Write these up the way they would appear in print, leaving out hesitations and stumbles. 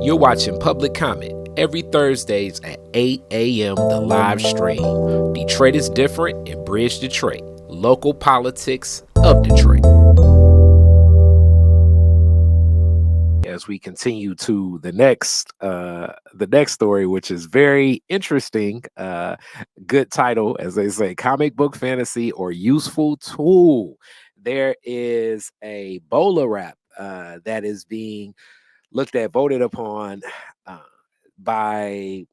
You're watching Public Comment every Thursdays at 8 a.m. The live stream. Detroit is different in Bridge, Detroit. Local politics of Detroit. As we continue to the next story, which is very interesting, good title, as they say, comic book fantasy or useful tool. There is a Bolowrap that is being looked at, voted upon by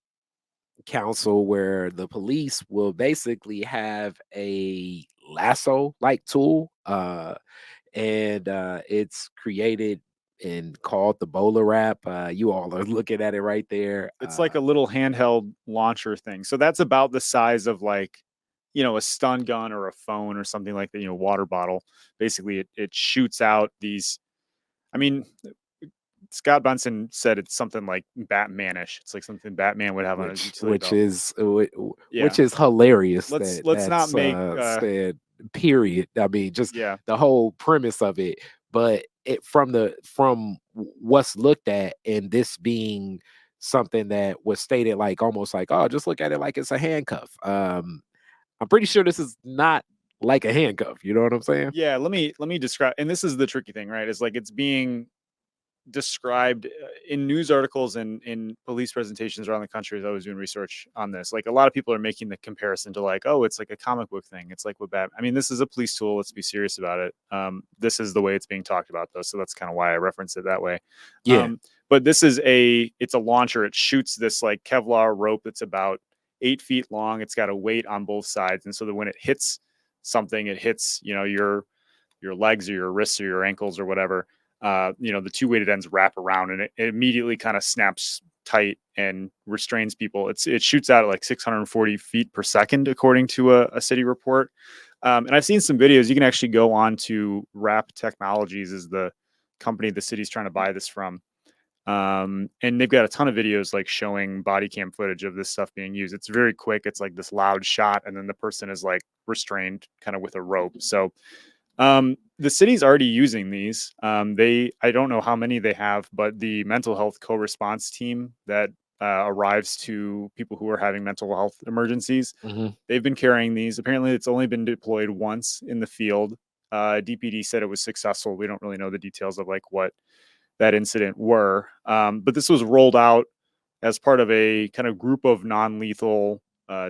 council, where the police will basically have a lasso like tool, and it's created and called the Bolowrap. You all are looking at it right there. It's like a little handheld launcher thing. So that's about the size of like, a stun gun or a phone or something like that, water bottle. Basically, it shoots out these. I mean, Scott Benson said it's something like Batmanish. It's like something Batman would have on his utility belt. Which is hilarious. Let's not make said. Period. I mean, just yeah. the whole premise of it, but from what's looked at, and this being something that was stated like almost like, oh, just look at it like it's a handcuff. I'm pretty sure this is not like a handcuff. You know what I'm saying? Yeah. Let me describe. And this is the tricky thing, right? It's like it's being described in news articles and in police presentations around the country as I was doing research on this. Like a lot of people are making the comparison to like, oh, it's like a comic book thing. It's like what I mean, this is a police tool. Let's be serious about it. This is the way it's being talked about though. So that's kind of why I reference it that way. Yeah. But this is it's a launcher. It shoots this like Kevlar rope that's about 8 feet long. It's got a weight on both sides. And so that when it hits something, it hits, your legs or your wrists or your ankles or whatever. The two weighted ends wrap around and it immediately kind of snaps tight and restrains people. It shoots out at like 640 feet per second, according to a city report. And I've seen some videos. You can actually go on to Wrap Technologies, is the company the city's trying to buy this from. And they've got a ton of videos like showing body cam footage of this stuff being used. It's very quick. It's like this loud shot, and then the person is like restrained kind of with a rope. So the city's already using these. I don't know how many they have, but the mental health co-response team that arrives to people who are having mental health emergencies, they've been carrying these. Apparently, it's only been deployed once in the field. DPD said it was successful. We don't really know the details of like what that incident were, but this was rolled out as part of a kind of group of non-lethal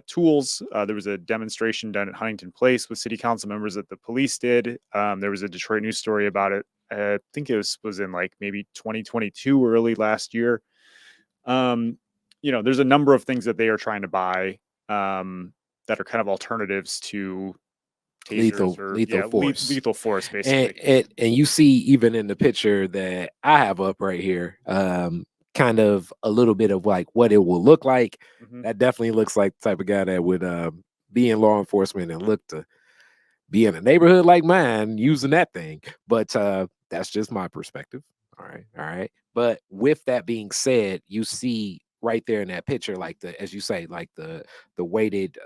tools. There was a demonstration done at Huntington Place with city council members that the police did. There was a Detroit news story about it. I think it was in like maybe 2022 or early last year. There's a number of things that they are trying to buy that are kind of alternatives to lethal force, basically. And you see even in the picture that I have up right here, kind of a little bit of like what it will look like. That definitely looks like the type of guy that would be in law enforcement and look to be in a neighborhood like mine using that thing. But that's just my perspective. All right. But with that being said, you see right there in that picture, like as you say, like the weighted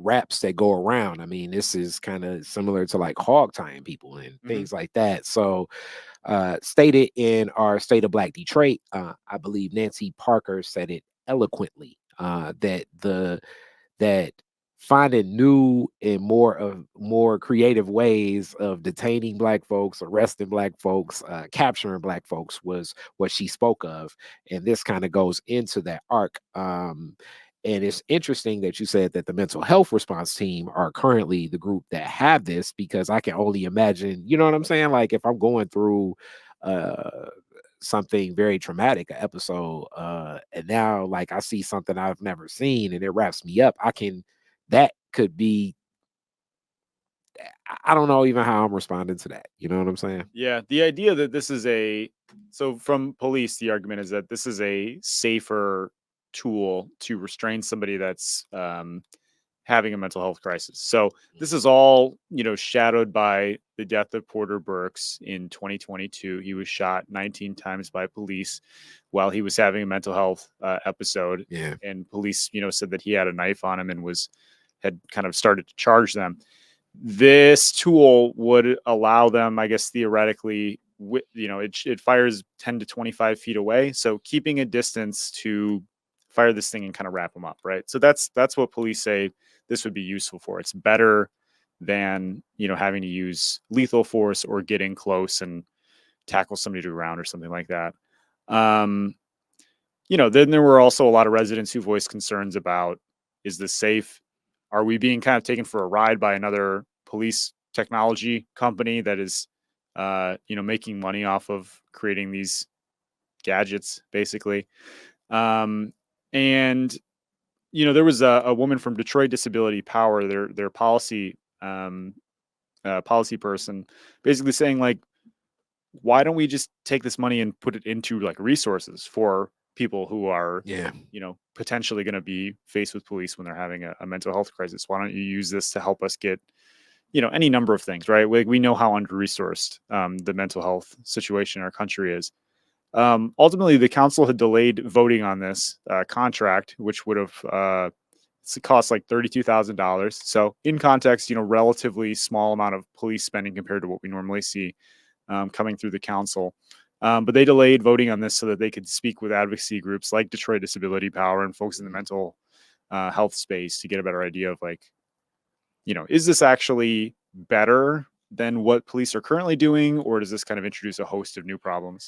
wraps that go around. I mean, this is kind of similar to like hog tying people and things like that. So stated in our State of Black Detroit, I believe Nancy Parker said it eloquently, that finding new and more creative ways of detaining Black folks, arresting Black folks, capturing Black folks was what she spoke of, and this kind of goes into that arc. And it's interesting that you said that the mental health response team are currently the group that have this, because I can only imagine, you know what I'm saying? Like if I'm going through something very traumatic, an episode, and now like I see something I've never seen and it wraps me up, that could be, I don't know even how I'm responding to that. You know what I'm saying? Yeah. The idea that this is so from police, the argument is that this is a safer tool to restrain somebody that's having a mental health crisis. So this is all, shadowed by the death of Porter Burks in 2022. He was shot 19 times by police while he was having a mental health episode. Yeah. And police, said that he had a knife on him and had kind of started to charge them. This tool would allow them, I guess, theoretically, it fires 10 to 25 feet away. So keeping a distance to fire this thing and kind of wrap them up, right? So that's what police say this would be useful for. It's better than having to use lethal force or get in close and tackle somebody to the ground or something like that. Then there were also a lot of residents who voiced concerns about, is this safe? Are we being kind of taken for a ride by another police technology company that is, making money off of creating these gadgets, basically? And, there was a woman from Detroit Disability Power, their policy person, basically saying, like, why don't we just take this money and put it into like resources for people who are, potentially going to be faced with police when they're having a mental health crisis? Why don't you use this to help us get, any number of things, right? We know how under-resourced the mental health situation in our country is. Ultimately, the council had delayed voting on this contract, which would have cost like $32,000. So in context, relatively small amount of police spending compared to what we normally see coming through the council. But they delayed voting on this so that they could speak with advocacy groups like Detroit Disability Power and folks in the mental health space to get a better idea of, like, is this actually better than what police are currently doing, or does this kind of introduce a host of new problems?